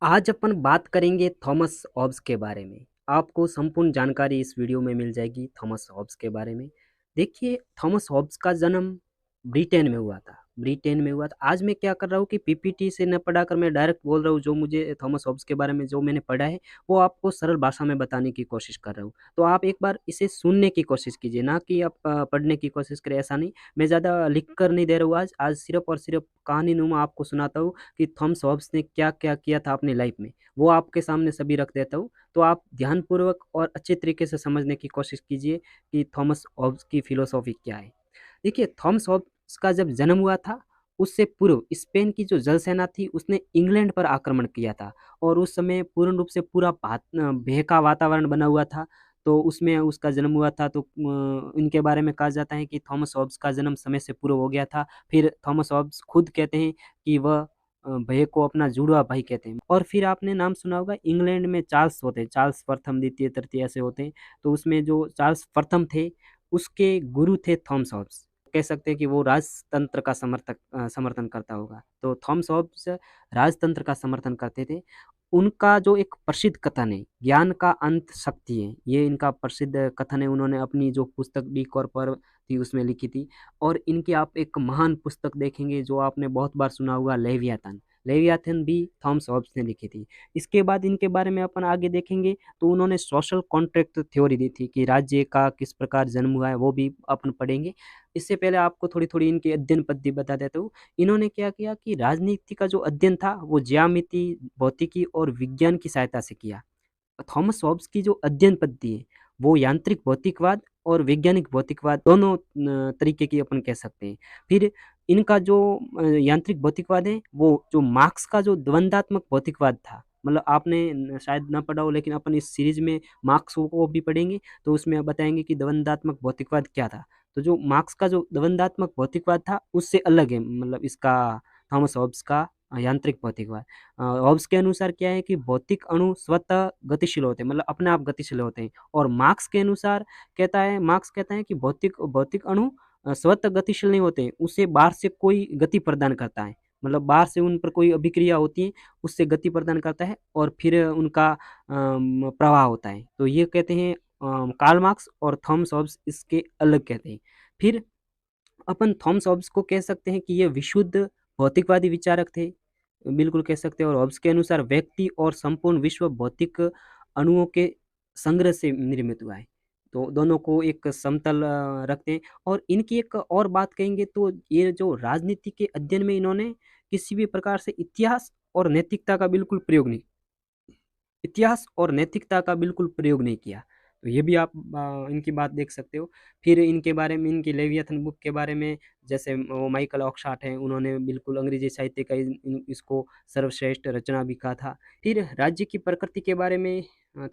आज अपन बात करेंगे थॉमस हॉब्स के बारे में। आपको संपूर्ण जानकारी इस वीडियो में मिल जाएगी थॉमस हॉब्स के बारे में। देखिए, थॉमस हॉब्स का जन्म ब्रिटेन में हुआ था। ब्रिटेन में हुआ था। आज मैं क्या कर रहा हूँ कि पीपीटी से न पढ़ाकर मैं डायरेक्ट बोल रहा हूँ, जो मुझे थॉमस हॉब्स के बारे में जो मैंने पढ़ा है, वो आपको सरल भाषा में बताने की कोशिश कर रहा हूँ। तो आप एक बार इसे सुनने की कोशिश कीजिए, ना कि आप पढ़ने की कोशिश करें, ऐसा नहीं। मैं ज़्यादा लिख कर नहीं दे रहा हूँ आज। आज सिर्फ़ और सिर्फ़ कहानीनुमा आपको सुनाता हूँ कि थॉमस हॉब्स ने क्या-क्या किया था अपनी लाइफ़ में। वो आपके सामने सभी रख देता हूँ। तो आप ध्यानपूर्वक और अच्छे तरीके से समझने की कोशिश कीजिए कि थॉमस हॉब्स की फ़िलॉसफ़ी क्या है। देखिए, थॉमस हॉब्स का जब जन्म हुआ था, उससे पूर्व स्पेन की जो जल सेना थी, उसने इंग्लैंड पर आक्रमण किया था और उस समय पूर्ण रूप से पूरा भय का वातावरण बना हुआ था। तो उसमें उसका जन्म हुआ था। तो इनके बारे में कहा जाता है कि थॉमस हॉब्स का जन्म समय से पूर्व हो गया था। फिर थॉमस हॉब्स खुद कहते हैं कि वह भय को अपना जुड़वा भाई कहते हैं। और फिर आपने नाम सुना होगा, इंग्लैंड में चार्ल्स होते हैं, चार्ल्स प्रथम, द्वितीय, तृतीय ऐसे होते हैं। तो उसमें जो चार्ल्स प्रथम थे, उसके गुरु थे थॉमस हॉब्स। कह सकते हैं कि वो राजतंत्र का समर्थन करता होगा। तो थॉमस हॉब्स राजतंत्र का समर्थन करते थे। उनका जो एक प्रसिद्ध कथन है, ज्ञान का अंत शक्ति है, ये इनका प्रसिद्ध कथन है। उन्होंने अपनी जो पुस्तक डी कॉर्पर थी, उसमें लिखी थी। और इनकी आप एक महान पुस्तक देखेंगे, जो आपने बहुत बार सुना होगा, लेवियाथन। लेवियाथन भी थॉमस हॉब्स ने लिखी थी। इसके बाद इनके बारे में अपन आगे देखेंगे, तो उन्होंने सोशल कॉन्ट्रैक्ट थ्योरी दी थी कि राज्य का किस प्रकार जन्म हुआ है, वो भी अपन पढ़ेंगे। इससे पहले आपको थोड़ी-थोड़ी इनकी अध्ययन पद्धति बता देता हूँ। इन्होंने क्या किया कि राजनीति का जो अध्ययन था, वो ज्यामिति, भौतिकी और विज्ञान की सहायता से किया। थॉमस हॉब्स की जो अध्ययन पद्धति है, वो यांत्रिक भौतिकवाद और वैज्ञानिक भौतिकवाद दोनों तरीके की अपन कह सकते हैं। फिर इनका जो यांत्रिक भौतिकवाद है, वो जो मार्क्स का जो द्वंद्वात्मक भौतिकवाद था, मतलब आपने शायद ना पढ़ा हो, लेकिन अपन इस सीरीज में मार्क्स को भी पढ़ेंगे। तो उसमें बताएंगे कि द्वंद्वात्मक भौतिकवाद क्या था। तो जो मार्क्स का जो द्वंद्वात्मक भौतिकवाद था, उससे अलग है, मतलब इसका थॉमस हॉब्स का यांत्रिक भौतिकवाद। हॉब्स के अनुसार क्या है कि भौतिक अणु स्वतः गतिशील होते हैं, मतलब अपने आप गतिशील होते हैं। और मार्क्स कहता है कि भौतिक भौतिक अणु स्वतः गतिशील नहीं होते हैं, उसे बाहर से कोई गति प्रदान करता है। मतलब बाहर से उन पर कोई अभिक्रिया होती है, उससे गति प्रदान करता है और फिर उनका प्रवाह होता है। तो ये कहते हैं कार्ल मार्क्स, और थॉमस हॉब्स इसके अलग कहते हैं। फिर अपन थॉमस हॉब्स को कह सकते हैं कि ये विशुद्ध भौतिकवादी विचारक थे, बिल्कुल कह सकते हैं। और हॉब्स के अनुसार व्यक्ति और संपूर्ण विश्व भौतिक अणुओं के संग्रह से निर्मित हुआ है। तो दोनों को एक समतल रखते हैं। और इनकी एक और बात कहेंगे, तो ये जो राजनीति के अध्ययन में इन्होंने किसी भी प्रकार से इतिहास और नैतिकता का बिल्कुल प्रयोग नहीं किया। तो ये भी आप इनकी बात देख सकते हो। फिर इनके बारे में, इनकी लेवियथन बुक के बारे में, जैसे वो माइकल ऑक्सहार्ट हैं, उन्होंने बिल्कुल अंग्रेजी साहित्य का इसको सर्वश्रेष्ठ रचना भी कहा था। फिर राज्य की प्रकृति के बारे में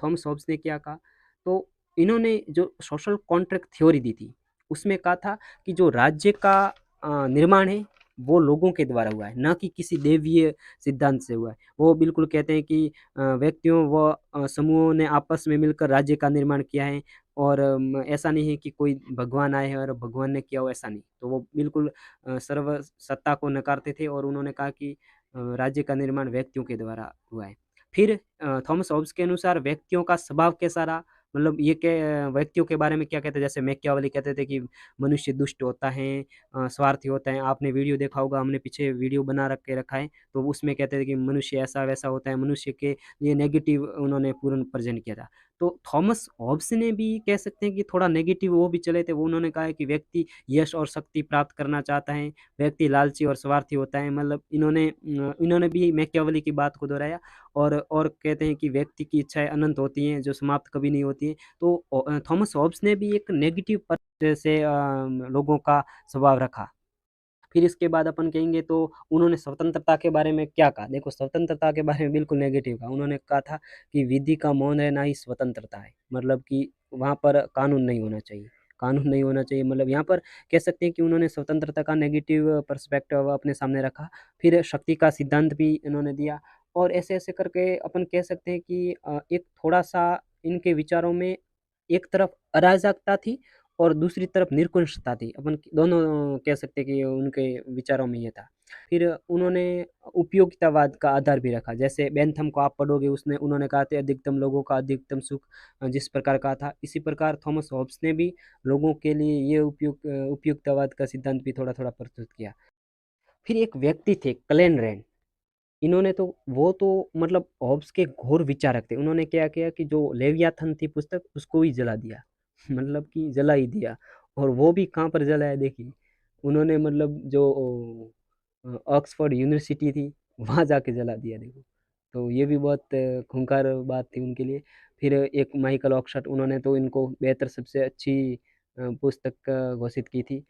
थॉमस हॉब्स ने क्या कहा, तो इन्होंने जो सोशल कॉन्ट्रैक्ट थ्योरी दी थी, उसमें कहा था कि जो राज्य का निर्माण है, वो लोगों के द्वारा हुआ है, ना कि किसी देवीय सिद्धांत से हुआ है। वो बिल्कुल कहते हैं कि व्यक्तियों व समूहों ने आपस में मिलकर राज्य का निर्माण किया है। और ऐसा नहीं है कि कोई भगवान आए हैं और भगवान ने किया हो, ऐसा नहीं। तो वो बिल्कुल सर्व सत्ता को नकारते थे, और उन्होंने कहा कि राज्य का निर्माण व्यक्तियों के द्वारा हुआ है। फिर थॉमस हॉब्स के अनुसार व्यक्तियों का स्वभाव कैसा रहा, मतलब ये व्यक्तियों के बारे में क्या कहते हैं, जैसे मैकियावेली कहते थे कि मनुष्य दुष्ट होता है, स्वार्थी होता है। आपने वीडियो देखा होगा, हमने पीछे वीडियो बना रखा है। तो उसमें कहते थे कि मनुष्य ऐसा वैसा होता है, मनुष्य के लिए नेगेटिव उन्होंने पूर्ण प्रेजेंट किया था। तो थॉमस हॉब्स ने भी कह सकते हैं कि थोड़ा नेगेटिव वो भी चले थे। वो उन्होंने कहा है कि व्यक्ति यश और शक्ति प्राप्त करना चाहता है, व्यक्ति लालची और स्वार्थी होता है। मतलब इन्होंने भी मैकियावेली की बात को दोहराया। और कहते हैं कि व्यक्ति की इच्छाएं अनंत होती हैं, जो समाप्त कभी नहीं होती हैं। तो थॉमस हॉब्स ने भी एक नेगेटिव से लोगों का स्वभाव रखा। फिर इसके बाद अपन कहेंगे, तो उन्होंने स्वतंत्रता के बारे में क्या कहा। देखो, स्वतंत्रता के बारे में बिल्कुल नेगेटिव कहा। उन्होंने कहा था कि विधि का मौन रहना ही स्वतंत्रता है, मतलब कि वहाँ पर कानून नहीं होना चाहिए, कानून नहीं होना चाहिए। मतलब यहाँ पर कह सकते हैं कि उन्होंने स्वतंत्रता का नेगेटिव पर्सपेक्टिव अपने सामने रखा। फिर शक्ति का सिद्धांत भी इन्होंने दिया। और ऐसे-ऐसे करके अपन कह सकते हैं कि एक थोड़ा-सा इनके विचारों में एक तरफ अराजकता थी, और दूसरी तरफ निरंकुशता थी। अपन दोनों कह सकते हैं कि उनके विचारों में ये था। फिर उन्होंने उपयोगितावाद का आधार भी रखा। जैसे बेंथम को आप पढ़ोगे, उसने उन्होंने कहा था अधिकतम लोगों का अधिकतम सुख, जिस प्रकार कहा था, इसी प्रकार थॉमस हॉब्स ने भी लोगों के लिए ये उपयुक्तवाद का सिद्धांत भी थोड़ा-थोड़ा प्रस्तुत किया। फिर एक व्यक्ति थे क्लेन रैंड। इन्होंने तो वो तो मतलब हॉब्स के घोर विचारक थे। उन्होंने क्या किया कि जो लेवियाथन थी पुस्तक, उसको ही जला दिया। मतलब कि जला ही दिया। और वो भी कहाँ पर जलाया देखिए, उन्होंने मतलब जो ऑक्सफोर्ड यूनिवर्सिटी थी, वहाँ जाके जला दिया देखो। तो ये भी बहुत खूंखार बात थी उनके लिए। फिर एक माइकल ऑक्सफोर्ड, उन्होंने तो इनको बेहतर सबसे अच्छी पुस्तक घोषित की थी।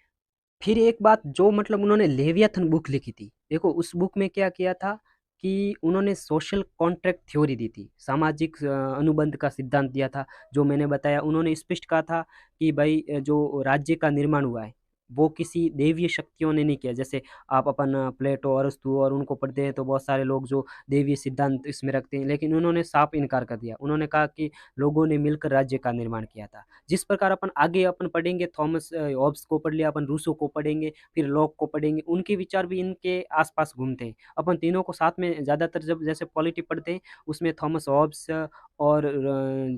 फिर एक बात जो मतलब उन्होंने लेवियाथन बुक लिखी थी, देखो उस बुक में क्या किया था कि उन्होंने सोशल कॉन्ट्रैक्ट थ्योरी दी थी, सामाजिक अनुबंध का सिद्धांत दिया था। जो मैंने बताया, उन्होंने स्पष्ट कहा था कि भाई जो राज्य का निर्माण हुआ है, वो किसी देवीय शक्तियों ने नहीं किया। जैसे आप अपन प्लेटो, अरस्तु और उनको पढ़ते हैं तो बहुत सारे लोग जो देवीय सिद्धांत इसमें रखते हैं, लेकिन उन्होंने साफ इनकार कर दिया। उन्होंने कहा कि लोगों ने मिलकर राज्य का निर्माण किया था। जिस प्रकार अपन आगे अपन पढ़ेंगे, थॉमस हॉब्स को पढ़ लिया, अपन रूसो को पढ़ेंगे, फिर लॉक को पढ़ेंगे, उनके विचार भी इनके आसपास घूमते हैं। अपन तीनों को साथ में ज़्यादातर जब जैसे पॉलिटी पढ़ते हैं, उसमें थॉमस हॉब्स और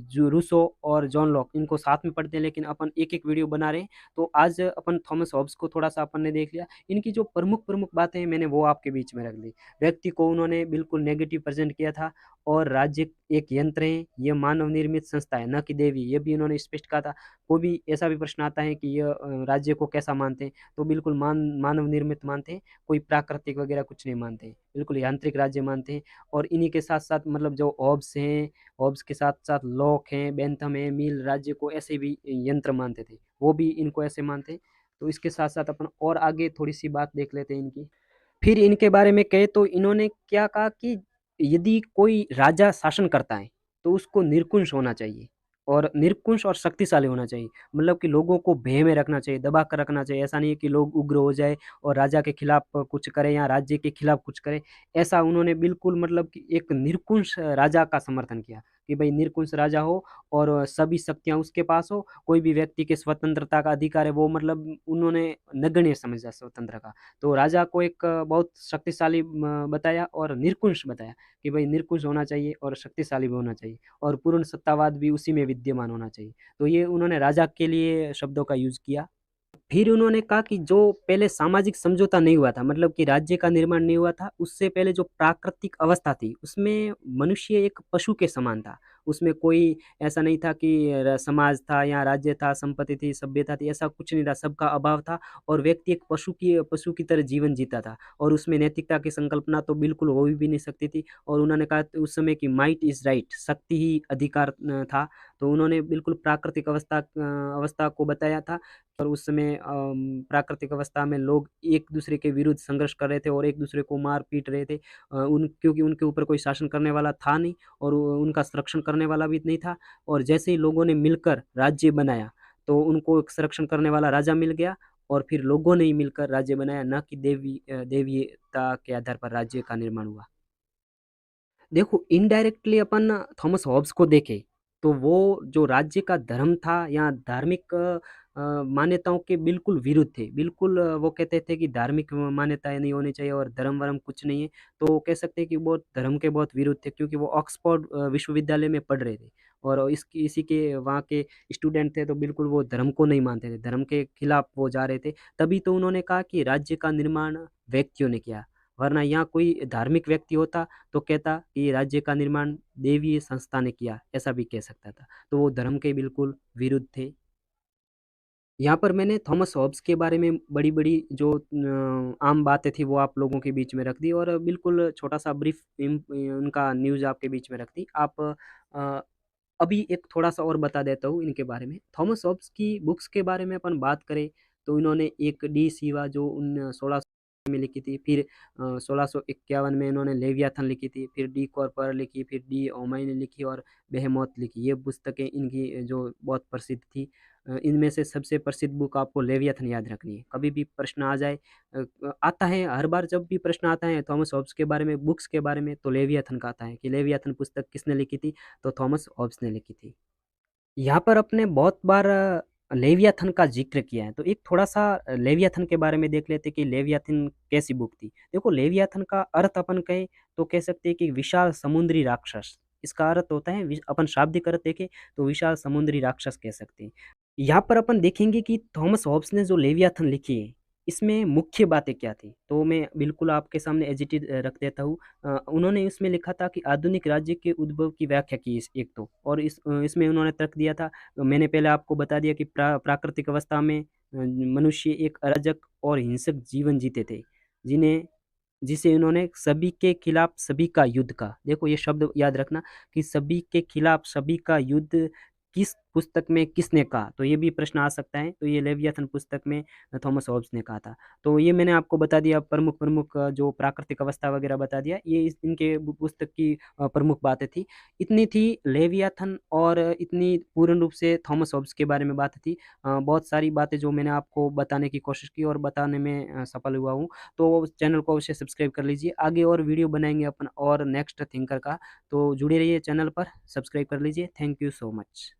जो रूसो और जॉन लॉक, इनको साथ में पढ़ते हैं, लेकिन अपन एक एक वीडियो बना रहे हैं। तो आज अपन थॉमस हॉब्स को थोड़ा सा अपन ने देख लिया। इनकी जो प्रमुख प्रमुख बातें हैं, मैंने वो आपके बीच में रख दी। व्यक्ति को उन्होंने बिल्कुल नेगेटिव प्रेजेंट किया था, और राज्य एक यंत्र है, ये मानव निर्मित संस्था है, न कि देवी, ये भी उन्होंने स्पष्ट कहा था। कोई भी ऐसा भी प्रश्न आता है कि यह राज्य को कैसा मानते हैं, तो बिल्कुल मानव निर्मित मानते हैं, कोई प्राकृतिक वगैरह कुछ नहीं मानते हैं, बिल्कुल यांत्रिक राज्य मानते हैं। और इन्हीं के साथ साथ मतलब जो हॉब्स हैं, हॉब्स के साथ साथ लॉक हैं, बेंथम है, मिल राज्य को ऐसे भी यंत्र मानते थे, वो भी इनको ऐसे मानते हैं। तो इसके साथ साथ अपन और आगे थोड़ी सी बात देख लेते हैं इनकी। फिर इनके बारे में कहे तो इन्होंने क्या कहा कि यदि कोई राजा शासन करता है, तो उसको निरकुश होना चाहिए, और निरकुश और शक्तिशाली होना चाहिए। मतलब कि लोगों को भय में रखना चाहिए, दबा कर रखना चाहिए। ऐसा नहीं है कि लोग उग्र हो जाए और राजा के खिलाफ कुछ करें या राज्य के खिलाफ कुछ करें। ऐसा उन्होंने बिल्कुल मतलब कि एक निरकुश राजा का समर्थन किया कि भाई निरकुश राजा हो और सभी शक्तियाँ उसके पास हो। कोई भी व्यक्ति के स्वतंत्रता का अधिकार है, वो मतलब उन्होंने नगण्य समझा स्वतंत्र का। तो राजा को एक बहुत शक्तिशाली बताया और निरकुश बताया कि भाई निरकुश होना चाहिए और शक्तिशाली भी होना चाहिए, और पूर्ण सत्तावाद भी उसी में विद्यमान होना चाहिए। तो ये उन्होंने राजा के लिए शब्दों का यूज़ किया। फिर उन्होंने कहा कि जो पहले सामाजिक समझौता नहीं हुआ था, मतलब कि राज्य का निर्माण नहीं हुआ था, उससे पहले जो प्राकृतिक अवस्था थी, उसमें मनुष्य एक पशु के समान था। उसमें कोई ऐसा नहीं था कि समाज था या राज्य था, संपत्ति थी, सभ्यता थी, ऐसा कुछ नहीं था, सबका अभाव था। और व्यक्ति एक पशु की तरह जीवन जीता था, और उसमें नैतिकता की संकल्पना तो बिल्कुल हो भी नहीं सकती थी। और उन्होंने कहा उस समय कि माइट इज राइट, शक्ति ही अधिकार था। तो उन्होंने बिल्कुल प्राकृतिक अवस्था को बताया था। और उस समय प्राकृतिक अवस्था में लोग एक दूसरे के विरुद्ध संघर्ष कर रहे थे और एक दूसरे को मार पीट रहे थे, उन क्योंकि उनके ऊपर कोई शासन करने वाला था नहीं, और उनका संरक्षण करने वाला भी नहीं था। और जैसे ही लोगों ने मिलकर राज्य बनाया, तो उनको एक संरक्षण करने वाला राजा मिल गया, और फिर लोगों ने ही मिलकर राज्य बनाया, न कि देवीयता के आधार पर राज्य का निर्माण हुआ। देखो इनडायरेक्टली अपन थॉमस हॉब्स को देखें, तो वो जो राज्य का धर्म था या धार्मिक मान्यताओं के बिल्कुल विरुद्ध थे। बिल्कुल वो कहते थे कि धार्मिक मान्यताएँ नहीं होनी चाहिए और धर्म-वर्म कुछ नहीं है। तो कह सकते हैं कि वो धर्म के बहुत विरुद्ध थे, क्योंकि वो ऑक्सफोर्ड विश्वविद्यालय में पढ़ रहे थे, और इसी के वहाँ के स्टूडेंट थे, तो बिल्कुल वो धर्म को नहीं मानते थे, धर्म के खिलाफ वो जा रहे थे। तभी तो उन्होंने कहा कि राज्य का निर्माण व्यक्तियों ने किया, वरना यहाँ कोई धार्मिक व्यक्ति होता तो कहता कि राज्य का निर्माण देवीय संस्था ने किया, ऐसा भी कह सकता था। तो वो धर्म के बिल्कुल विरुद्ध थे। यहाँ पर मैंने थॉमस हॉब्स के बारे में बड़ी-बड़ी जो आम बातें थी वो आप लोगों के बीच में रख दी, और बिल्कुल छोटा-सा ब्रीफ उनका न्यूज़ आपके बीच में रख दी। आप अभी एक थोड़ा-सा और बता देता हूँ इनके बारे में। थॉमस हॉब्स की बुक्स के बारे में अपन बात करें, तो इन्होंने एक डी सिवा जो उन 1600 में लिखी थी, फिर 1651 में इन्होंने लेवियाथन लिखी थी, फिर डी कॉर्पर लिखी, फिर डी ओमाइने लिखी, और बेहेमोथ लिखी। ये पुस्तकें इनकी जो बहुत प्रसिद्ध थी। इनमें से सबसे प्रसिद्ध बुक आपको लेवियाथन याद रखनी है। कभी भी प्रश्न आ जाए, आता है हर बार जब भी प्रश्न आता है थॉमस हॉब्स के बारे में, बुक्स के बारे में, तो लेवियाथन का आता है कि लेवियाथन पुस्तक किसने लिखी थी? तो थॉमस हॉब्स ने लिखी थी। यहाँ पर अपने बहुत बार लेवियाथन का ज़िक्र किया है। तो एक थोड़ा-सा लेवियाथन के बारे में देख लेते हैं कि लेवियाथन कैसी बुक थी। देखो लेवियाथन का अर्थ अपन कहें तो कह सकते हैं कि विशाल समुद्री राक्षस। इसका अर्थ होता है अपन शाब्दिक अर्थ देखें तो विशाल समुद्री राक्षस कह सकते हैं। यहाँ पर अपन देखेंगे कि थॉमस हॉब्स ने जो लेवियाथन लिखी है, इसमें मुख्य बातें क्या थी? तो मैं बिल्कुल आपके सामने एज़ इट इज़ रख देता हूँ। उन्होंने इसमें लिखा था कि आधुनिक राज्य के उद्भव की व्याख्या की इस एक तो और इसमें उन्होंने तर्क दिया था। मैंने पहले आपको बता दिया कि प्राकृतिक अवस्था में मनुष्य एक अराजक और हिंसक जीवन जीते थे, जिन्हें जिसे इन्होंने सभी के खिलाफ सभी का युद्ध कहा। देखो ये शब्द याद रखना कि सभी के खिलाफ सभी का युद्ध किस पुस्तक में किसने कहा? तो ये भी प्रश्न आ सकता है। तो ये लेवियाथन पुस्तक में थॉमस हॉब्स ने कहा था। तो ये मैंने आपको बता दिया प्रमुख जो प्राकृतिक अवस्था वगैरह बता दिया। ये इस इनके पुस्तक की प्रमुख बातें थी। इतनी थी लेवियाथन और इतनी पूर्ण रूप से थॉमस हॉब्स के बारे में बात थी। बहुत सारी बातें जो मैंने आपको बताने की कोशिश की और बताने में सफल हुआ हूँ। तो चैनल को अवश्य सब्सक्राइब कर लीजिए। आगे और वीडियो बनाएँगे अपन और नेक्स्ट थिंकर का। तो जुड़े रहिए चैनल पर, सब्सक्राइब कर लीजिए। Thank you so much.